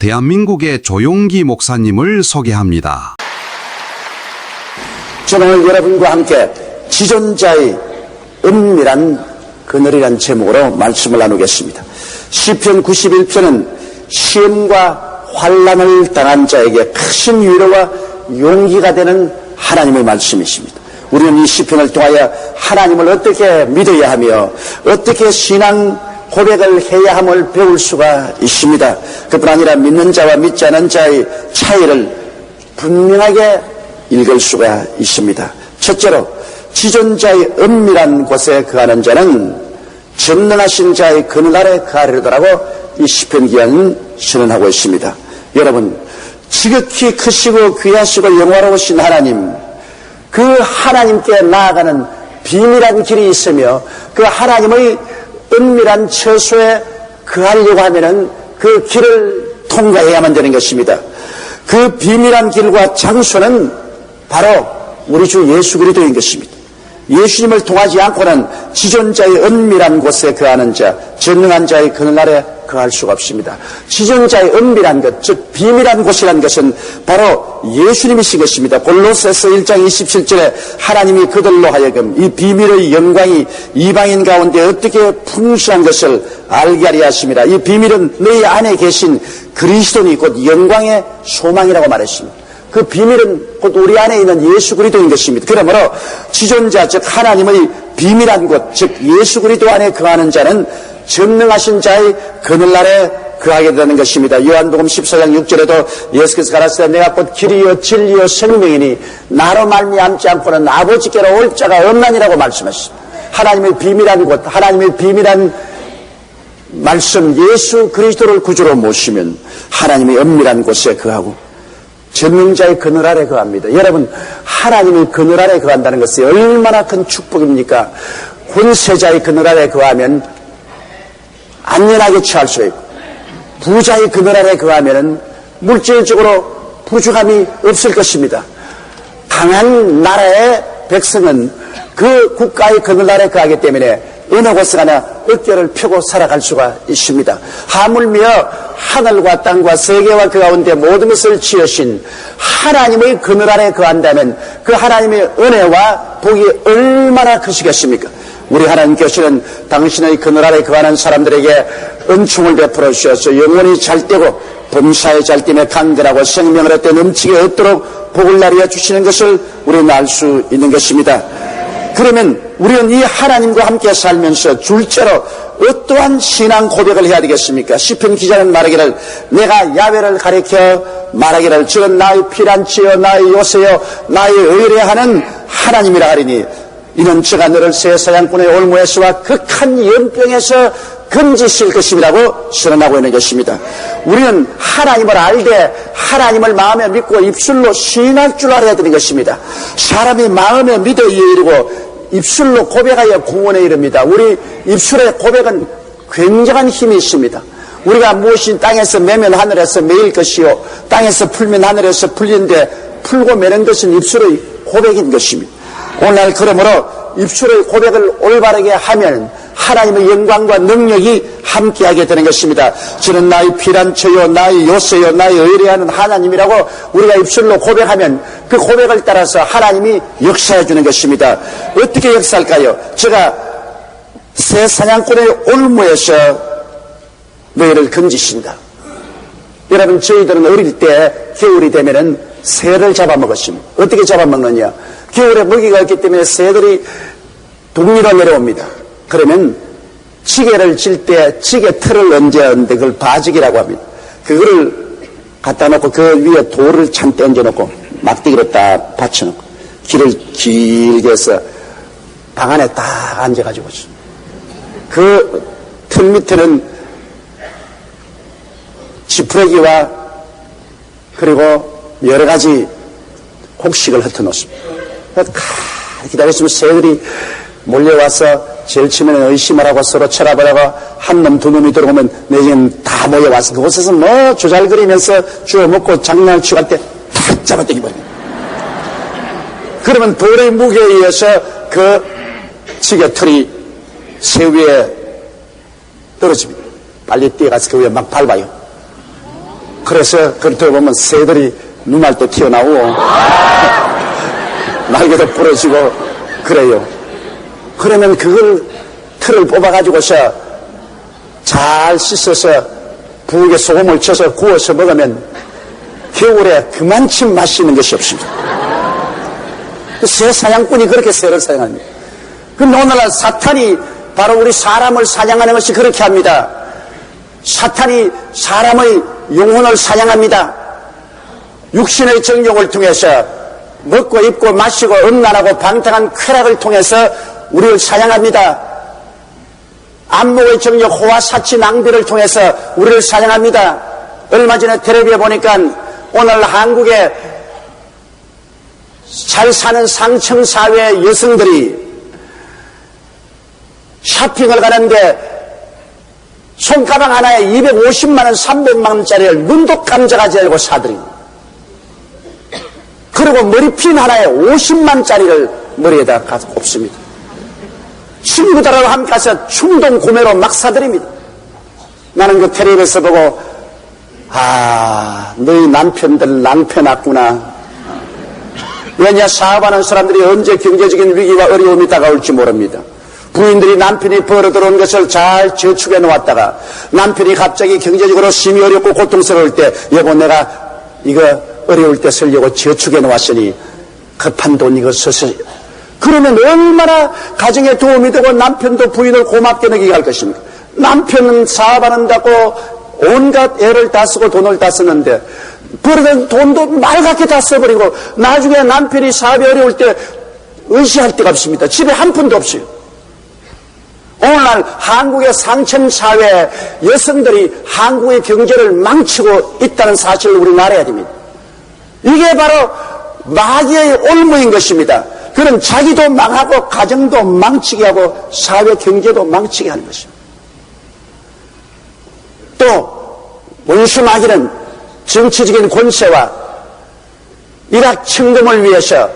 대한민국의 조용기 목사님을 소개합니다. 저는 오늘 여러분과 함께 지존자의 은밀한 그늘이라는 제목으로 말씀을 나누겠습니다. 시편 91편은 시험과 환난을 당한 자에게 크신 위로와 용기가 되는 하나님의 말씀이십니다. 우리는 이 시편을 통하여 하나님을 어떻게 믿어야 하며 어떻게 신앙 고백을 해야 함을 배울 수가 있습니다. 그뿐 아니라 믿는 자와 믿지 않은 자의 차이를 분명하게 읽을 수가 있습니다. 첫째로 지존자의 은밀한 곳에 거하는 자는 전능하신 자의 그늘 아래 거하리로라고 이 시편 기자는 선언하고 있습니다. 여러분, 지극히 크시고 귀하시고 영화로우신 하나님, 그 하나님께 나아가는 비밀한 길이 있으며 그 하나님의 은밀한 처소에 거하려고 하면은 그 길을 통과해야만 되는 것입니다. 그 비밀한 길과 장소는 바로 우리 주 예수 그리스도인 것입니다. 예수님을 통하지 않고는 지존자의 은밀한 곳에 거하는 자, 전능한 자의 그늘 아래 거할 수가 없습니다. 지존자의 은밀한 것, 즉 비밀한 곳이라는 것은 바로 예수님이신 것입니다. 골로새서 1장 27절에 하나님이 그들로 하여금 이 비밀의 영광이 이방인 가운데 어떻게 풍성한 것을 알게 하려 하십니다. 이 비밀은 너희 안에 계신 그리스도니 곧 영광의 소망이라고 말했습니다. 그 비밀은 곧 우리 안에 있는 예수 그리스도인 것입니다. 그러므로 지존자 즉 하나님의 비밀한 곳 즉 예수 그리스도 안에 거하는 자는 전능하신 자의 그늘 아래 거하게 되는 것입니다. 요한복음 14장 6절에도 예수께서 가라사대 내가 곧 길이요 진리요 생명이니 나로 말미암지 않고는 아버지께로 올 자가 없나니라고 말씀하셨습니다. 하나님의 비밀한 곳, 하나님의 비밀한 말씀 예수 그리스도를 구주로 모시면 하나님의 은밀한 곳에 거하고 전능자의 그늘 아래 거합니다. 여러분, 하나님의 그늘 아래 거한다는 것이 얼마나 큰 축복입니까? 권세자의 그늘 아래 거하면 안전하게 처할 수 있고, 부자의 그늘 아래 거하면 물질적으로 부족함이 없을 것입니다. 강한 나라의 백성은 그 국가의 그늘 아래 거하기 때문에 어느 곳에 가나 어깨를 펴고 살아갈 수가 있습니다. 하물며 하늘과 땅과 세계와 그 가운데 모든 것을 지으신 하나님의 그늘 아래 거한다면 그 하나님의 은혜와 복이 얼마나 크시겠습니까? 우리 하나님께서는 당신의 그늘 아래 거하는 사람들에게 은총을 베풀어 주셔서 영원히 잘되고 범사에 잘됨에 강건하고 생명을 얻되 넘치게 얻도록 복을 나누어 주시는 것을 우리는 알 수 있는 것입니다. 그러면 우리는 이 하나님과 함께 살면서 둘째로 어떠한 신앙 고백을 해야 되겠습니까? 시편 기자는 말하기를 내가 야훼를 가리켜 말하기를 저는 나의 피난처여 나의 요새여 나의 의뢰하는 하나님이라 하리니 이는 저가 너를 새 사냥꾼의 올무에서와 극한 연병에서 건지실 것임이라고 선언하고 있는 것입니다. 우리는 하나님을 알되 하나님을 마음에 믿고 입술로 시인할 줄 알아야 되는 것입니다. 사람이 마음에 믿어 이르고 입술로 고백하여 구원에 이릅니다. 우리 입술의 고백은 굉장한 힘이 있습니다. 우리가 무엇이 땅에서 매면 하늘에서 매일 것이요 땅에서 풀면 하늘에서 풀리는데 풀고 매는 것은 입술의 고백인 것입니다. 오늘 그러므로 입술의 고백을 올바르게 하면 하나님의 영광과 능력이 함께하게 되는 것입니다. 저는 나의 피난처요 나의 요새요 나의 의뢰하는 하나님이라고 우리가 입술로 고백하면 그 고백을 따라서 하나님이 역사해 주는 것입니다. 어떻게 역사할까요? 제가 새 사냥꾼의 올무에서 너희를 건지신다. 여러분, 저희들은 어릴 때 겨울이 되면은 새를 잡아먹었습니다. 어떻게 잡아먹느냐? 겨울에 먹이가 없기 때문에 새들이 동리로 내려옵니다. 그러면 지게를 칠 때 지게 틀을 얹었는데 그걸 바지기라고 합니다. 그거를 갖다 놓고 그 위에 돌을 잔뜩 얹어놓고 막대기로 딱 받쳐놓고 길을 길게 해서 방 안에 딱 앉아가지고 그 틈 밑에는 지푸라기와 그리고 여러 가지 곡식을 흩어놓습니다. 기다렸으면 새들이 몰려와서 제일 처음에는 의심을 하고 서로 쳐다보다가 한 놈 두 놈이 들어오면 내지는 다 모여와서 그곳에서 뭐 조잘거리면서 주워 먹고 장난을 치고 할 때 탁 잡아당기버립니다. 그러면 돌의 무게에 의해서 그 지게털이 새 위에 떨어집니다. 빨리 뛰어가서 그 위에 막 밟아요. 그래서 그걸 들어보면 새들이 눈알도 튀어나오고 날개도 부러지고 그래요. 그러면 그걸 틀을 뽑아가지고서 잘 씻어서 부엌에 소금을 쳐서 구워서 먹으면 겨울에 그만큼 맛있는 것이 없습니다. 새 사냥꾼이 그렇게 새를 사냥합니다. 그럼 오늘날 사탄이 바로 우리 사람을 사냥하는 것이 그렇게 합니다. 사탄이 사람의 영혼을 사냥합니다. 육신의 정욕을 통해서 먹고 입고 마시고 음란하고 방탕한 쾌락을 통해서 우리를 사냥합니다. 안목의 정욕, 호화, 사치, 낭비를 통해서 우리를 사냥합니다. 얼마 전에 텔레비에 보니까 오늘 한국에 잘 사는 상층사회 여성들이 쇼핑을 가는데 손가방 하나에 250만 원, 300만 원짜리를 눈도 깜짝하지 않고 사들입니다. 그리고 머리핀 하나에 50만 원짜리를 머리에다 가서 꼽습니다. 친구들하고 함께 가서 충동 구매로 막 사들입니다. 나는 그 텔레비에서 보고 너희 남편들 낭패났구나. 왜냐, 사업하는 사람들이 언제 경제적인 위기와 어려움이 다가올지 모릅니다. 부인들이 남편이 벌어들어온 것을 잘 저축해 놓았다가 남편이 갑자기 경제적으로 심히 어렵고 고통스러울 때 여보 내가 이거 어려울 때 쓰려고 저축해 놓았으니 급한 돈 이거 써서 그러면 얼마나 가정에 도움이 되고 남편도 부인을 고맙게 느끼게 할 것입니까? 남편은 사업하는다고 온갖 애를 다 쓰고 돈을 다 쓰는데 벌어진 돈도 말갛게 다 써버리고 나중에 남편이 사업이 어려울 때 의지할 데가 없습니다. 집에 한 푼도 없어요. 오늘날 한국의 상층사회 여성들이 한국의 경제를 망치고 있다는 사실을 우리는 알아야 됩니다. 이게 바로 마귀의 올무인 것입니다. 그는 자기도 망하고 가정도 망치게 하고 사회 경제도 망치게 하는 것입니다. 또 원수 마귀는 정치적인 권세와 일확천금을 위해서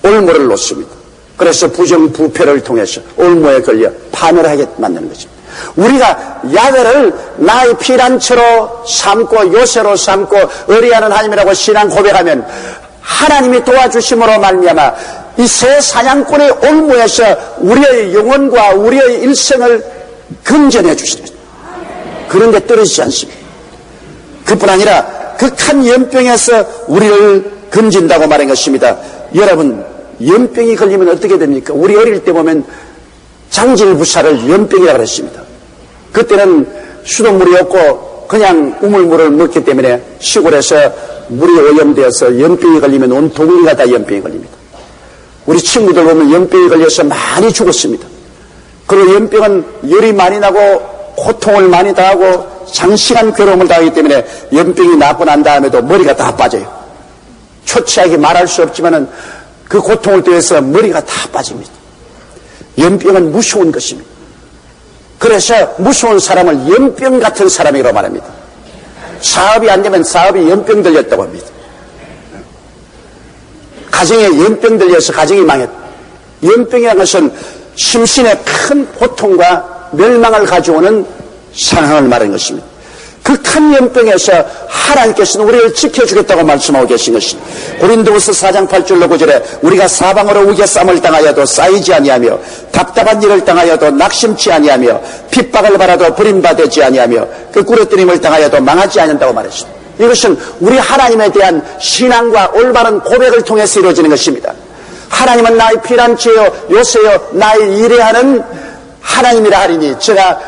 올무를 놓습니다. 그래서 부정부패를 통해서 올무에 걸려 파멸하게 만드는 것입니다. 우리가 야훼를 나의 피난처로 삼고 요새로 삼고 의리하는 하나님이라고 신앙 고백하면 하나님이 도와주심으로 말미암아 이 새 사냥꾼의 올무에서 우리의 영혼과 우리의 일생을 건져내 주십니다. 그런데 떨어지지 않습니다. 그뿐 아니라 극한 연병에서 우리를 건진다고 말한 것입니다. 여러분, 연병이 걸리면 어떻게 됩니까? 우리 어릴 때 보면 장질부사를 연병이라고 그랬습니다. 그때는 수돗물이 없고 그냥 우물물을 먹기 때문에 시골에서 물이 오염되어서 연병이 걸리면 온 동네가 다 연병이 걸립니다. 우리 친구들 보면 연병이 걸려서 많이 죽었습니다. 그리고 연병은 열이 많이 나고 고통을 많이 당하고 장시간 괴로움을 당하기 때문에 연병이 낫고 난 다음에도 머리가 다 빠져요. 초췌하게 말할 수 없지만은 그 고통을 통해서 머리가 다 빠집니다. 연병은 무서운 것입니다. 그래서 무서운 사람을 연병 같은 사람이라고 말합니다. 사업이 안 되면 사업이 연병 들렸다고 합니다. 가정에 연병 들려서 가정이 망했다. 연병이라는 것은 심신의 큰 고통과 멸망을 가져오는 상황을 말하는 것입니다. 극한 연병에서 하나님께서는 우리를 지켜주겠다고 말씀하고 계신 것입니다. 고린도후서 4장 8절 9절에 우리가 사방으로 우겨쌈을 당하여도 쌓이지 아니하며 답답한 일을 당하여도 낙심치 아니하며 핍박을 받아도 버림받지 아니하며 그 꾸러뜨림을 당하여도 망하지 않는다고 말했습니다. 이것은 우리 하나님에 대한 신앙과 올바른 고백을 통해서 이루어지는 것입니다. 하나님은 나의 피난처요 요새요 나의 일해하는 하나님이라 하리니 제가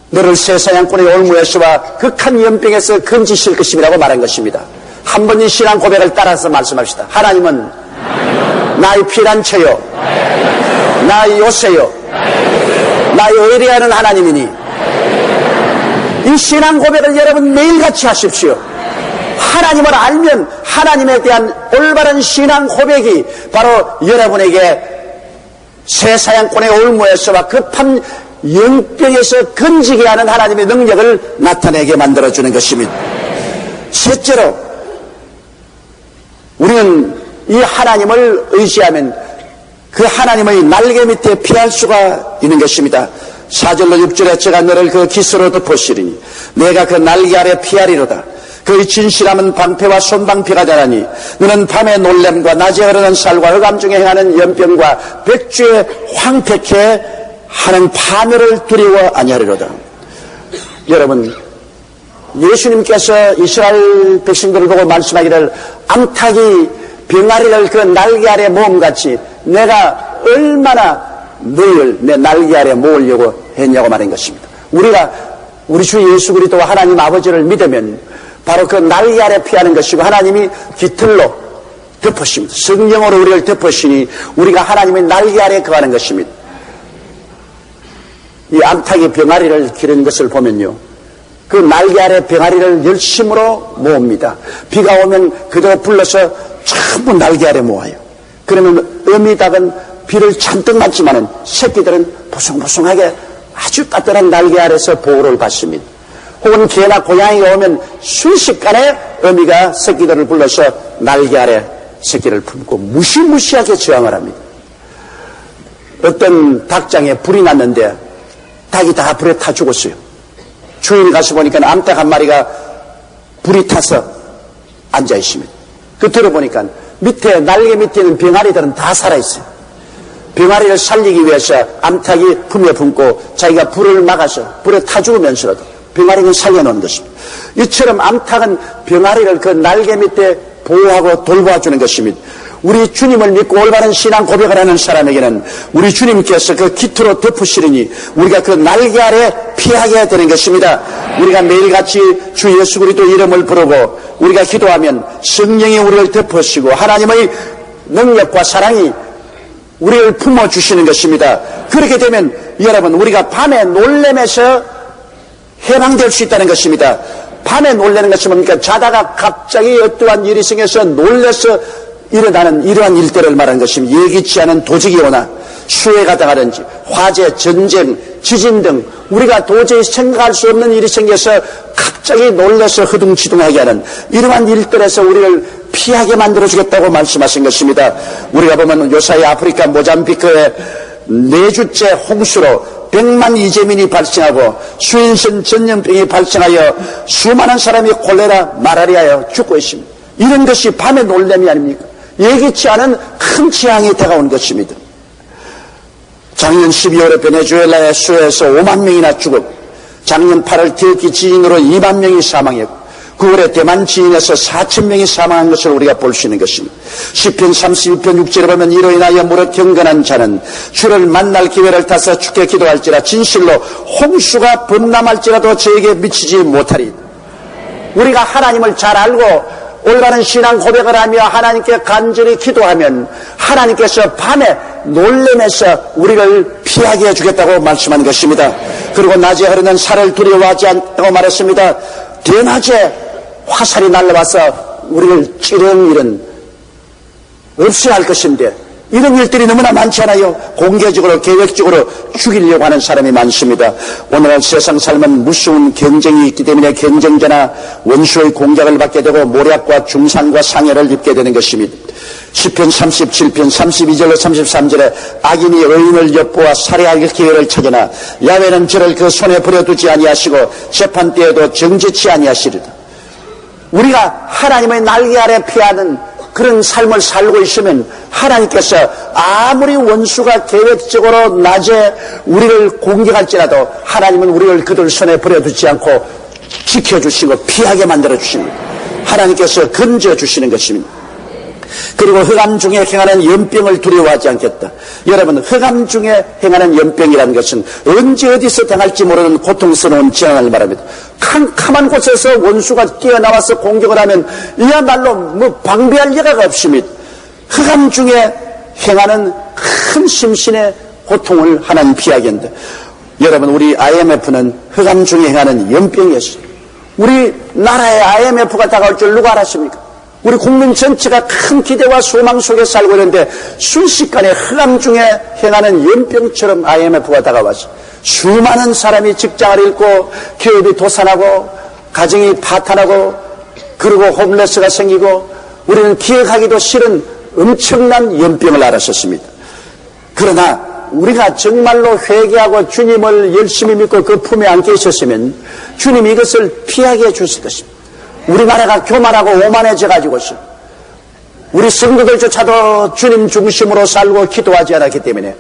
너를 새 사냥꾼의 올무에서와 극한 연병에서 건지실 것임이라고 말한 것입니다. 한 번 이 신앙 고백을 따라서 말씀합시다. 하나님은 나의 피난처요 나의 요새요 나의 의뢰하는 하나님이니 이 신앙 고백을 여러분 매일같이 하십시오. 하나님을 알면 하나님에 대한 올바른 신앙 고백이 바로 여러분에게 새 사냥꾼의 올무에서와 급한 연병에서 건지게 하는 하나님의 능력을 나타내게 만들어주는 것입니다. 셋째로 우리는 이 하나님을 의지하면 그 하나님의 날개 밑에 피할 수가 있는 것입니다. 4절로 6절에 제가 너를 그 기스로 덮으시리니 내가 그 날개 아래 피하리로다. 그의 진실함은 방패와 손방패가 되나니 너는 밤의 놀램과 낮에 흐르는 살과 흑암 중에 행하는 연병과 백주의 황폐케 하는 파멸을 두려워 아니하리로다. 여러분, 예수님께서 이스라엘 백성들을 보고 말씀하기를 암탉이 병아리를 그 날개 아래 모음같이 내가 얼마나 너희를 내 날개 아래 모으려고 했냐고 말한 것입니다. 우리 주 예수 그리스도와 하나님 아버지를 믿으면 바로 그 날개 아래 피하는 것이고 하나님이 깃털로 덮으십니다. 성령으로 우리를 덮으시니 우리가 하나님의 날개 아래 거하는 것입니다. 이 암탉이 병아리를 기르는 것을 보면요, 그 날개 아래 병아리를 열심으로 모읍니다. 비가 오면 그대로 불러서 전부 날개 아래 모아요. 그러면 어미닭은 비를 잔뜩 맞지만은 새끼들은 보송보송하게 아주 따뜻한 날개 아래서 보호를 받습니다. 혹은 개나 고양이가 오면 순식간에 어미가 새끼들을 불러서 날개 아래 새끼를 품고 무시무시하게 저항을 합니다. 어떤 닭장에 불이 났는데 닭이 다 불에 타 죽었어요. 주인이 가서 보니까 암탉 한 마리가 불이 타서 앉아 있습니다. 그 들어보니까 밑에 날개 밑에 있는 병아리들은 다 살아있어요. 병아리를 살리기 위해서 암탉이 품에 품고 자기가 불을 막아서 불에 타 죽으면서라도 병아리는 살려놓는 것입니다. 이처럼 암탉은 병아리를 그 날개 밑에 보호하고 돌봐주는 것입니다. 우리 주님을 믿고 올바른 신앙 고백을 하는 사람에게는 우리 주님께서 그 깃으로 덮으시리니 우리가 그 날개 아래 피하게 되는 것입니다. 우리가 매일같이 주 예수 그리스도 이름을 부르고 우리가 기도하면 성령이 우리를 덮으시고 하나님의 능력과 사랑이 우리를 품어주시는 것입니다. 그렇게 되면 여러분, 우리가 밤에 놀램에서 해방될 수 있다는 것입니다. 밤에 놀라는 것이 뭡니까? 자다가 갑자기 어떠한 일이 생겨서 놀라서 일어나는 이러한 일들을 말하는 것입니다. 예기치 않은 도적이 오나 수해가 당하든지 화재, 전쟁, 지진 등 우리가 도저히 생각할 수 없는 일이 생겨서 갑자기 놀라서 허둥지둥하게 하는 이러한 일들에서 우리를 피하게 만들어주겠다고 말씀하신 것입니다. 우리가 보면 요사이 아프리카 모잠비크에 4주째 홍수로 100만 이재민이 발생하고 수인성 전염병이 발생하여 수많은 사람이 콜레라, 마라리아에 죽고 있습니다. 이런 것이 밤의 놀람이 아닙니까? 예기치 않은 큰 재앙이 다가온 것입니다. 작년 12월에 베네수엘라의 수해에서 5만 명이나 죽었고 작년 8월 터키 지진으로 2만 명이 사망했고 9월에 대만 지진에서 4천 명이 사망한 것을 우리가 볼 수 있는 것입니다. 시편 31편 6절에 보면 이로 인하여 무릇 경건한 자는 주를 만날 기회를 타서 주께 기도할지라 진실로 홍수가 범람할지라도 저에게 미치지 못하리. 우리가 하나님을 잘 알고 올바른 신앙 고백을 하며 하나님께 간절히 기도하면 하나님께서 밤에 놀래면서 우리를 피하게 해주겠다고 말씀한 것입니다. 그리고 낮에 흐르는 살을 두려워하지 않다고 말했습니다. 대낮에 화살이 날라와서 우리를 찌르는 일은 없어야 할 것인데 이런 일들이 너무나 많잖아요. 공개적으로 계획적으로 죽이려고 하는 사람이 많습니다. 오늘날 세상 삶은 무서운 경쟁이 있기 때문에 경쟁자나 원수의 공격을 받게 되고 모략과 중상과 상해를 입게 되는 것입니다. 시편 37편 32절로 33절에 악인이 의인을 엿보아 살해할 기회를 찾으나 야훼는 저를 그 손에 버려두지 아니하시고 재판 때에도 정죄치 아니하시리다. 우리가 하나님의 날개 아래 피하는 그런 삶을 살고 있으면 하나님께서 아무리 원수가 계획적으로 낮에 우리를 공격할지라도 하나님은 우리를 그들 손에 버려두지 않고 지켜주시고 피하게 만들어주십니다. 하나님께서 건져주시는 것입니다. 그리고 흑암 중에 행하는 연병을 두려워하지 않겠다. 여러분, 흑암 중에 행하는 연병이라는 것은 언제 어디서 당할지 모르는 고통스러운 재앙을 말합니다. 캄캄한 곳에서 원수가 뛰어나와서 공격을 하면 이야말로 방비할 여가가 없습니다. 흑암 중에 행하는 큰 심신의 고통을 하나님 피하게 한다. 여러분, 우리 IMF는 흑암 중에 행하는 연병이었어요. 우리 나라에 IMF가 다가올 줄 누가 알았습니까? 우리 국민 전체가 큰 기대와 소망 속에 살고 있는데 순식간에 흑암 중에 행하는 연병처럼 IMF가 다가와서 수많은 사람이 직장을 잃고 기업이 도산하고 가정이 파탄하고 그리고 홈레스가 생기고 우리는 기억하기도 싫은 엄청난 연병을 알았었습니다. 그러나 우리가 정말로 회개하고 주님을 열심히 믿고 그 품에 안겨 있었으면 주님이 이것을 피하게 해주실 것입니다. 우리나라가 교만하고 오만해져 가지고서 우리 성도들조차도 주님 중심으로 살고 기도하지 않았기 때문에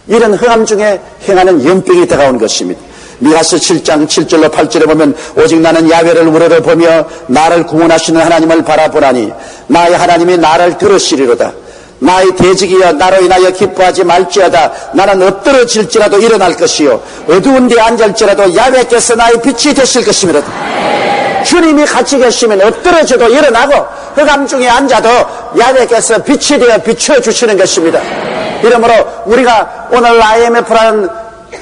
이런 흥함 중에 행하는 연병이 다가온 것입니다. 미가서 7장 7절로 8절에 보면 오직 나는 야훼를 우러러 보며 나를 구원하시는 하나님을 바라보나니 나의 하나님이 나를 들으시리로다. 나의 대적이여 나로 인하여 기뻐하지 말지어다. 나는 엎드러질지라도 일어날 것이요 어두운 데 앉을지라도 야훼께서 나의 빛이 되실 것이미로다. 주님이 같이 계시면 엎드러져도 일어나고 흑암 중에 앉아도 야훼께서 빛이 되어 비춰주시는 것입니다. 이러므로 우리가 오늘 IMF라는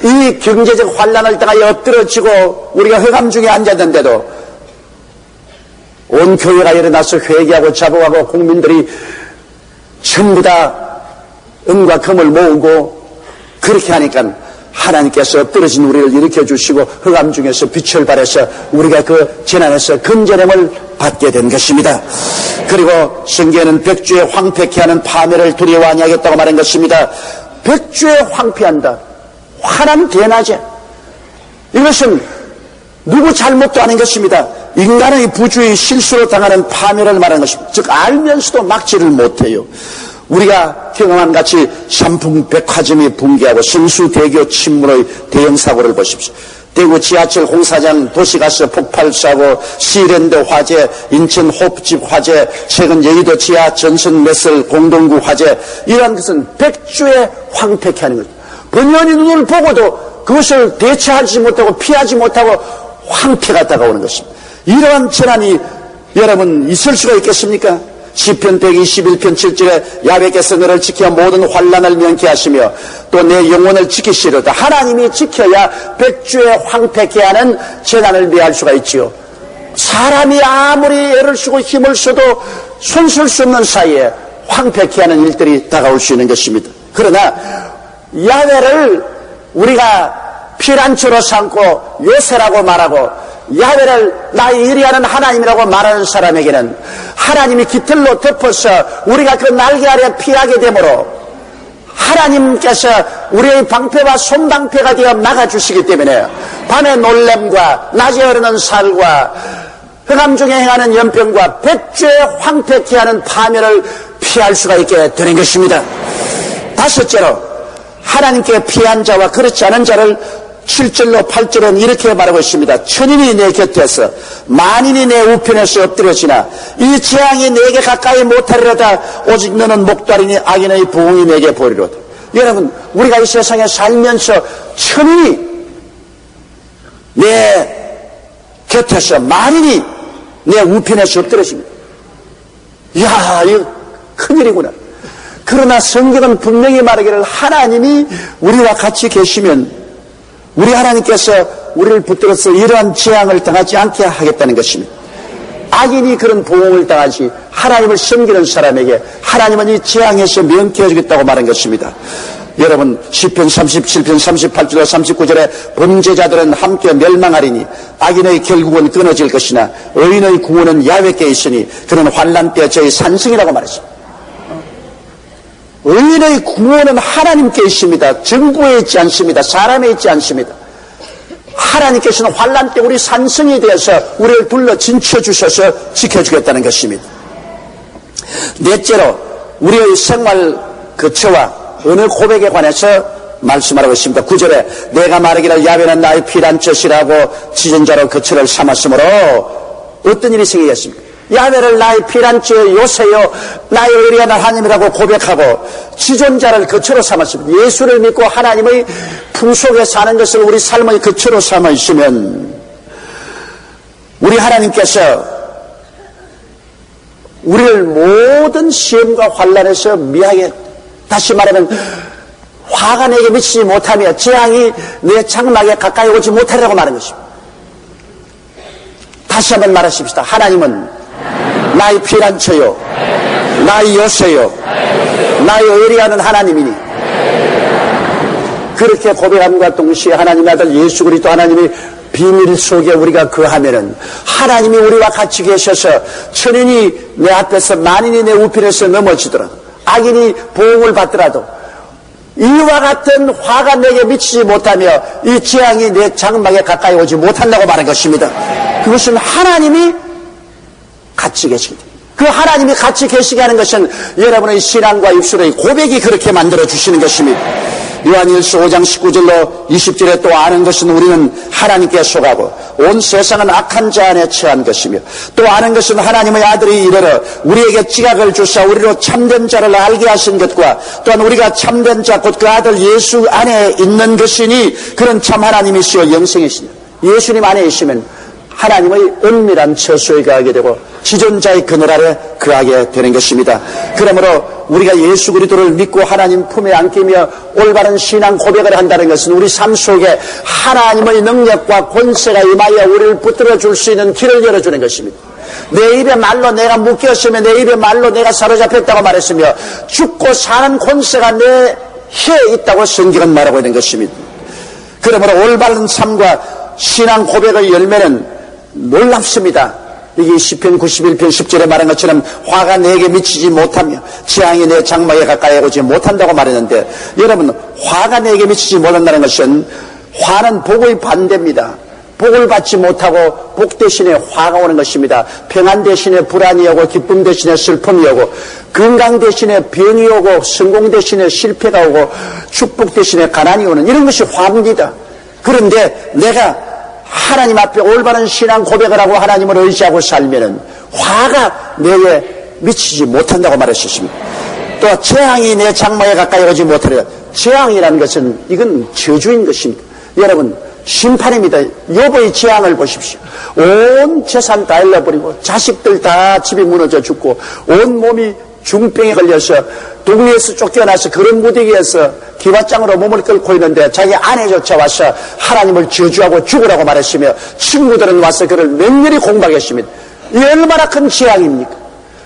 이 경제적 환란을 당하여 엎드러지고 우리가 흑암 중에 앉았는데도 온 교회가 일어나서 회개하고 자복하고 국민들이 전부 다 은과 금을 모으고 그렇게 하니까 하나님께서 엎드러진 우리를 일으켜주시고 흑암 중에서 빛을 발해서 우리가 그 재난에서 근절함을 받게 된 것입니다. 그리고 성경에는 백주에 황폐케 하는 파멸을 두려워 아니하겠다고 말한 것입니다. 백주에 황폐한다. 화난 대낮에. 이것은 누구 잘못도 아닌 것입니다. 인간의 부주의 실수로 당하는 파멸을 말하는 것입니다. 즉 알면서도 막지를 못해요. 우리가 경험한 같이 삼풍백화점이 붕괴하고 성수대교 침몰의 대형 사고를 보십시오. 대구 지하철 공사장 도시가스 폭발사고, 시랜드 화재, 인천 호프집 화재, 최근 여의도 지하 전선 매설 공동구 화재, 이러한 것은 백주에 황폐케 하는 것. 번연히 눈을 보고도 그것을 대처하지 못하고 피하지 못하고 황폐가 다가오는 것입니다. 이러한 재난이 여러분 있을 수가 있겠습니까? 시편 121편 7절에 야훼께서 너를 지켜 모든 환난을 면케 하시며 또 내 영혼을 지키시려다. 하나님이 지켜야 백주에 황폐케 하는 재난을 면할 수가 있지요. 사람이 아무리 애를 쓰고 힘을 써도 손쓸 수 없는 사이에 황폐케 하는 일들이 다가올 수 있는 것입니다. 그러나 야훼를 우리가 피란초로 삼고 요새라고 말하고 야훼를 나의 의리하는 하나님이라고 말하는 사람에게는 하나님이 깃털로 덮어서 우리가 그 날개 아래 피하게 되므로 하나님께서 우리의 방패와 손방패가 되어 막아주시기 때문에 밤의 놀램과 낮에 흐르는 살과 흑암 중에 행하는 연병과 백주에 황폐케 하는 파멸을 피할 수가 있게 되는 것입니다. 다섯째로 하나님께 피한 자와 그렇지 않은 자를 7절로 8절은 이렇게 말하고 있습니다. 천인이 내 곁에서 만인이 내 우편에서 엎드려지나 이 재앙이 내게 가까이 못하리로다. 오직 너는 목다리니 악인의 부흥이 내게 보리로다. 여러분, 우리가 이 세상에 살면서 천인이 내 곁에서 만인이 내 우편에서 엎드려집니다. 이야, 이거 큰일이구나. 그러나 성경은 분명히 말하기를 하나님이 우리와 같이 계시면 우리 하나님께서 우리를 붙들어서 이러한 재앙을 당하지 않게 하겠다는 것입니다. 악인이 그런 보응을 당하지 하나님을 섬기는 사람에게 하나님은 이 재앙에서 면케 해주겠다고 말한 것입니다. 여러분, 시편 37편 38절과 39절에 범죄자들은 함께 멸망하리니 악인의 결국은 끊어질 것이나 의인의 구원은 야훼께 있으니 그는 환난 때 저의 산성이라고 말했습니다. 의인의 구원은 하나님께 있습니다. 정부에 있지 않습니다. 사람에 있지 않습니다. 하나님께서는 환난 때 우리 산성이 되어서 우리를 둘러 진쳐주셔서 지켜주겠다는 것입니다. 넷째로 우리의 생활 거처와 어느 고백에 관해서 말씀하고 있습니다. 9절에 내가 말하기를 야훼는 나의 피란젖이라고 지존자로 거처를 삼았으므로 어떤 일이 생기겠습니까? 야훼를 나의 피란처의 요새요 나의 의리한 하나님이라고 고백하고 지존자를 거처로 삼았습니다. 예수를 믿고 하나님의 풍속에 사는 것을 우리 삶의 거처로 삼아 있으면 우리 하나님께서 우리를 모든 시험과 환난에서 미하게, 다시 말하면 화가 내게 미치지 못하며 재앙이 내 장막에 가까이 오지 못하리라고 말하는 것입니다. 다시 한번 말하십시다. 하나님은 나의 피란처요 나의 요새요 나의 의리하는 하나님이니, 그렇게 고백함과 동시에 하나님의 아들 예수 그리스도 하나님이 비밀 속에 우리가 거하면은 하나님이 우리와 같이 계셔서 천인이 내 앞에서 만인이 내 우편에서 넘어지더라도 악인이 보응을 받더라도 이와 같은 화가 내게 미치지 못하며 이 재앙이 내 장막에 가까이 오지 못한다고 말한 것입니다. 그것은 하나님이 같이 계시게 됩니다. 그 하나님이 같이 계시게 하는 것은 여러분의 신앙과 입술의 고백이 그렇게 만들어 주시는 것입니다. 요한일서 5장 19절로 20절에 또 아는 것은 우리는 하나님께 속하고 온 세상은 악한 자 안에 처한 것이며 또 아는 것은 하나님의 아들이 이르러 우리에게 지각을 주사 우리로 참된 자를 알게 하신 것과 또한 우리가 참된 자 곧 그 아들 예수 안에 있는 것이니 그런 참 하나님이시여 영생이시니 예수님 안에 있으면 하나님의 은밀한 처소에 거하게 되고 지존자의 그늘 아래 거하게 되는 것입니다. 그러므로 우리가 예수 그리스도를 믿고 하나님 품에 안기며 올바른 신앙 고백을 한다는 것은 우리 삶 속에 하나님의 능력과 권세가 임하여 우리를 붙들어 줄 수 있는 길을 열어주는 것입니다. 내 입의 말로 내가 묶였으며 내 입의 말로 내가 사로잡혔다고 말했으며 죽고 사는 권세가 내 혀에 있다고 성경은 말하고 있는 것입니다. 그러므로 올바른 삶과 신앙 고백의 열매는 놀랍습니다. 이게 시편 91편 10절에 말한 것처럼 화가 내게 미치지 못하며 재앙이 내 장막에 가까이 오지 못한다고 말했는데 여러분 화가 내게 미치지 못한다는 것은 화는 복의 반대입니다. 복을 받지 못하고 복 대신에 화가 오는 것입니다. 평안 대신에 불안이 오고 기쁨 대신에 슬픔이 오고 건강 대신에 병이 오고 성공 대신에 실패가 오고 축복 대신에 가난이 오는 이런 것이 화입니다. 그런데 내가 하나님 앞에 올바른 신앙 고백을 하고 하나님을 의지하고 살면은 화가 내게 미치지 못한다고 말했습니다. 또 재앙이 내 장막에 가까이 오지 못하리라. 재앙이라는 것은 이건 저주인 것입니다. 여러분 심판입니다. 여보의 재앙을 보십시오. 온 재산 다 잃어버리고 자식들 다 집이 무너져 죽고 온 몸이 중병에 걸려서 동네에서 쫓겨나서 그런 무더기에서 기왓장으로 몸을 끓고 있는데 자기 아내조차 와서 하나님을 저주하고 죽으라고 말했으며 친구들은 와서 그를 맹렬히 공박했습니다. 이 얼마나 큰 재앙입니까?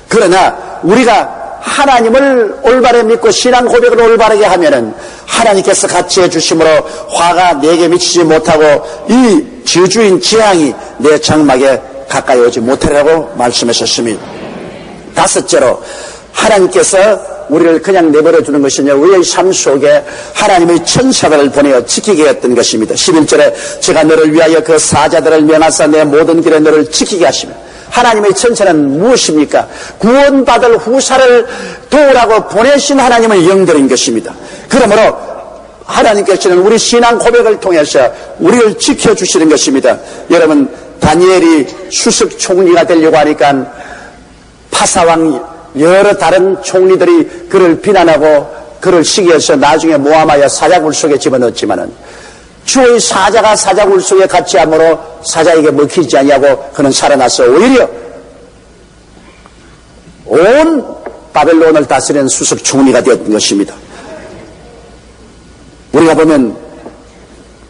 그러나 우리가 하나님을 올바르게 믿고 신앙 고백을 올바르게 하면은 하나님께서 같이 해주심으로 화가 내게 미치지 못하고 이 저주인 재앙이 내 장막에 가까이 오지 못하리라고 말씀하셨습니다. 다섯째로 하나님께서 우리를 그냥 내버려 두는 것이 아니라 우리의 삶 속에 하나님의 천사들을 보내어 지키게 했던 것입니다. 11절에 제가 너를 위하여 그 사자들을 명하사 내 모든 길에 너를 지키게 하시며 하나님의 천사는 무엇입니까? 구원받을 후사를 도우라고 보내신 하나님의 영들인 것입니다. 그러므로 하나님께서는 우리 신앙 고백을 통해서 우리를 지켜주시는 것입니다. 여러분 다니엘이 수석 총리가 되려고 하니까 파사왕 여러 다른 총리들이 그를 비난하고 그를 시기해서 나중에 모함하여 사자굴 속에 집어넣었지만은 주의 사자가 사자굴 속에 갇지 함으로 사자에게 먹히지 아니하고 그는 살아나서 오히려 온 바벨론을 다스리는 수석 총리가 되었던 것입니다. 우리가 보면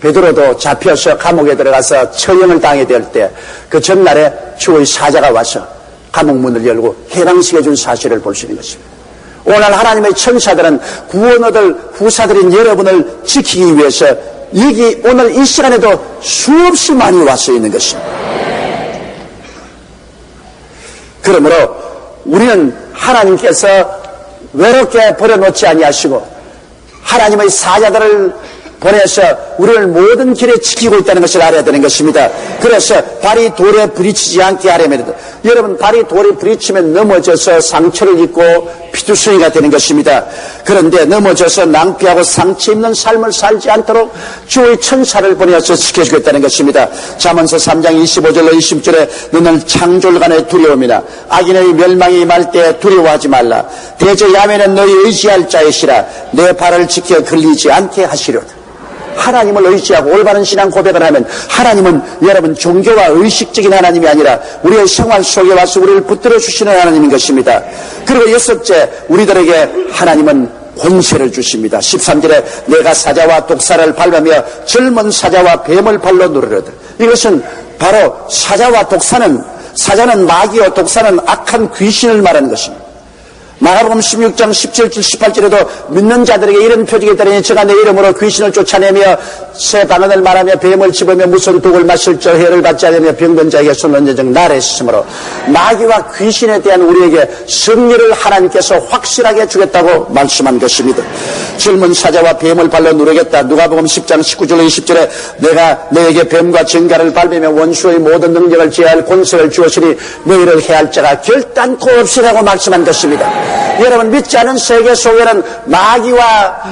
베드로도 잡혀서 감옥에 들어가서 처형을 당하게 될 때 그 전날에 주의 사자가 와서 감옥 문을 열고 해방시켜 준 사실을 볼 수 있는 것입니다. 오늘 하나님의 천사들은 구원 얻을 후사들인 여러분을 지키기 위해서 여기 오늘 이 시간에도 수없이 많이 와서 있는 것입니다. 그러므로 우리는 하나님께서 외롭게 버려놓지 아니하시고 하나님의 사자들을 보내서 우리를 모든 길에 지키고 있다는 것을 알아야 되는 것입니다. 그래서 발이 돌에 부딪히지 않게 하려면 여러분 발이 돌에 부딪히면 넘어져서 상처를 입고 피투성이가 되는 것입니다. 그런데 넘어져서 낭피하고 상처 입는 삶을 살지 않도록 주의 천사를 보내서 지켜주겠다는 것입니다. 잠언서 3장 25절로 20절에 너는 창졸간의 두려움이나 악인의 멸망이 임할 때 두려워하지 말라. 대저 야매는 너희 의지할 자이시라. 내 발을 지켜 걸리지 않게 하시려다. 하나님을 의지하고 올바른 신앙 고백을 하면 하나님은 여러분 종교와 의식적인 하나님이 아니라 우리의 생활 속에 와서 우리를 붙들어 주시는 하나님인 것입니다. 그리고 여섯째 우리들에게 하나님은 권세를 주십니다. 13절에 내가 사자와 독사를 밟으며 젊은 사자와 뱀을 발로 누르려다. 이것은 바로 사자와 독사는 사자는 마귀요 독사는 악한 귀신을 말하는 것입니다. 마가복음 16장 17절 18절에도 믿는 자들에게 이런 표적이 따르니 저가 내 이름으로 귀신을 쫓아내며 새 방언을 말하며 뱀을 집으며 무슨 독을 마실 저 해를 받지 않으며 병든 자에게 손을 얹은 적 나를 쓰므로 마귀와 귀신에 대한 우리에게 승리를 하나님께서 확실하게 주겠다고 말씀한 것입니다. 젊은 사자와 뱀을 발로 누르겠다. 누가복음 10장 19절 20절에 내가 너에게 뱀과 징가를 밟으며 원수의 모든 능력을 제할 권세를 주었으니 너희를 해할 자가 결단코 없으라고 말씀한 것입니다. 여러분, 믿지 않은 세계 속에는 마귀와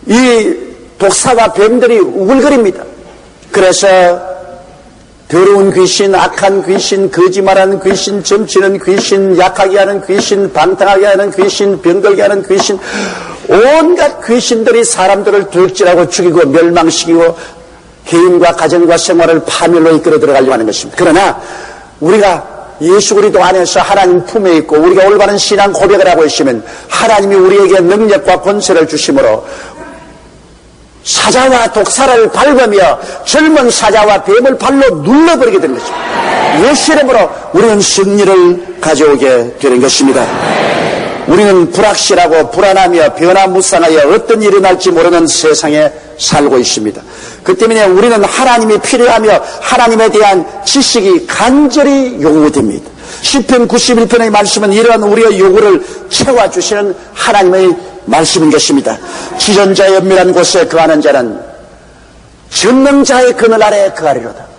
이 독사와 뱀들이 우글거립니다. 그래서 더러운 귀신, 악한 귀신, 거짓말하는 귀신, 점치는 귀신, 약하게 하는 귀신, 방탕하게 하는 귀신, 병들게 하는 귀신, 온갖 귀신들이 사람들을 돌질하고 죽이고 멸망시키고 개인과 가정과 생활을 파멸로 이끌어 들어가려고 하는 것입니다. 그러나 우리가 예수 그리스도 안에서 하나님 품에 있고 우리가 올바른 신앙 고백을 하고 있으면 하나님이 우리에게 능력과 권세를 주심으로 사자와 독사를 밟으며 젊은 사자와 뱀을 발로 눌러버리게 되는 것입니다. 예수 이름으로 우리는 승리를 가져오게 되는 것입니다. 우리는 불확실하고 불안하며 변화무쌍하여 어떤 일이 날지 모르는 세상에 살고 있습니다. 그 때문에 우리는 하나님이 필요하며 하나님에 대한 지식이 간절히 요구됩니다. 시편 91편의 말씀은 이러한 우리의 요구를 채워주시는 하나님의 말씀인 것입니다. 지존자의 은밀한 곳에 거하는 자는 전능자의 그늘 아래에 거하리로다.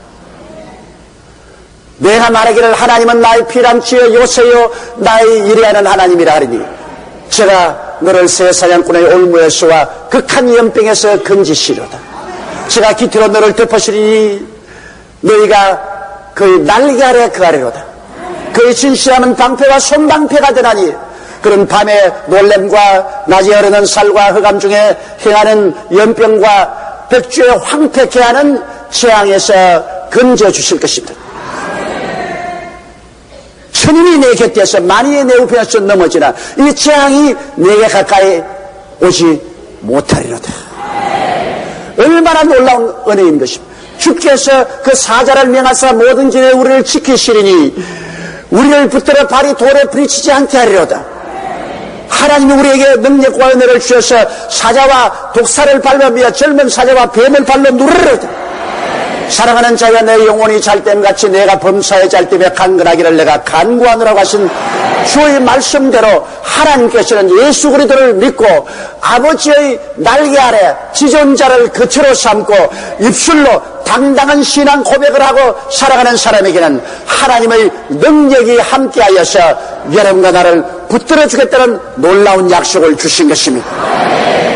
내가 말하기를 하나님은 나의 피난처여 요새여 나의 이래하는 하나님이라 하리니 제가 너를 새 사냥꾼의 올무에서와 극한 연병에서 건지시리로다. 제가 깃으로 너를 덮으시리니 너희가 그의 날개 아래 거하리로다. 그의 진실함은 방패와 손방패가 되나니 그런 밤에 놀램과 낮에 흐르는 살과 흑암 중에 행하는 연병과 백주에 황폐케 하는 재앙에서 건져주실 것입니다. 천인이 내 곁에서 만인이 내 우편에서 넘어지나 이 재앙이 내게 가까이 오지 못하리로다. 얼마나 놀라운 은혜인 것입니다. 주께서 그 사자를 명하사 모든 길에 우리를 지키시리니 우리를 붙들어 발이 돌에 부딪히지 않게 하리로다. 하나님이 우리에게 능력과 은혜를 주셔서 사자와 독사를 밟으며 젊은 사자와 뱀을 발로 누르리로다. 사랑하는 자여 내 영혼이 잘됨같이 내가 범사에 잘됨에 강건하기를 내가 간구하노라고 하신 주의 말씀대로 하나님께서는 예수 그리스도를 믿고 아버지의 날개 아래 지존자를 거처로 삼고 입술로 당당한 신앙 고백을 하고 살아가는 사람에게는 하나님의 능력이 함께하여서 여러분과 나를 붙들어 주겠다는 놀라운 약속을 주신 것입니다.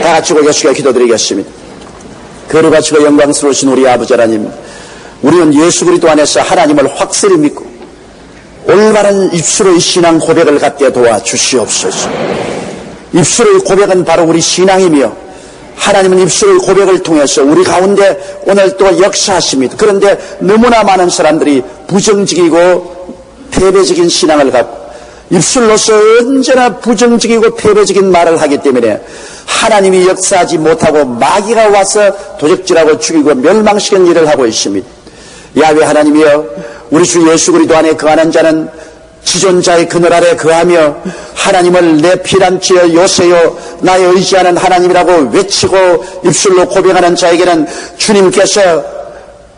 다 같이 예수께 기도드리겠습니다. 거룩하시고 영광스러우신 우리 아버지 하나님, 우리는 예수 그리스도 안에서 하나님을 확실히 믿고 올바른 입술의 신앙 고백을 갖게 도와주시옵소서. 입술의 고백은 바로 우리 신앙이며 하나님은 입술의 고백을 통해서 우리 가운데 오늘 또 역사하십니다. 그런데 너무나 많은 사람들이 부정적이고 패배적인 신앙을 갖고 입술로서 언제나 부정적이고 패배적인 말을 하기 때문에 하나님이 역사하지 못하고 마귀가 와서 도적질하고 죽이고 멸망시키는 일을 하고 있습니다. 야훼 하나님이여, 우리 주 예수 그리스도 안에 거하는 자는 지존자의 그늘 아래 거하며 하나님을 내 피난처여 요새여 나의 의지하는 하나님이라고 외치고 입술로 고백하는 자에게는 주님께서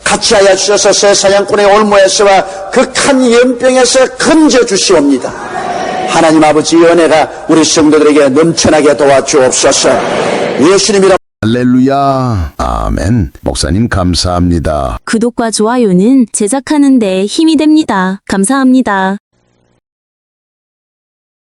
같이 하여 주셔서 새 사냥꾼의 올무에서와 극한 연병에서 건져주시옵니다. 하나님 아버지 은혜가 우리 성도들에게 넘쳐나게 도와주옵소서. 예수님이라. 할렐루야. 아멘. 목사님 감사합니다. 구독과 좋아요는 제작하는 데 힘이 됩니다. 감사합니다.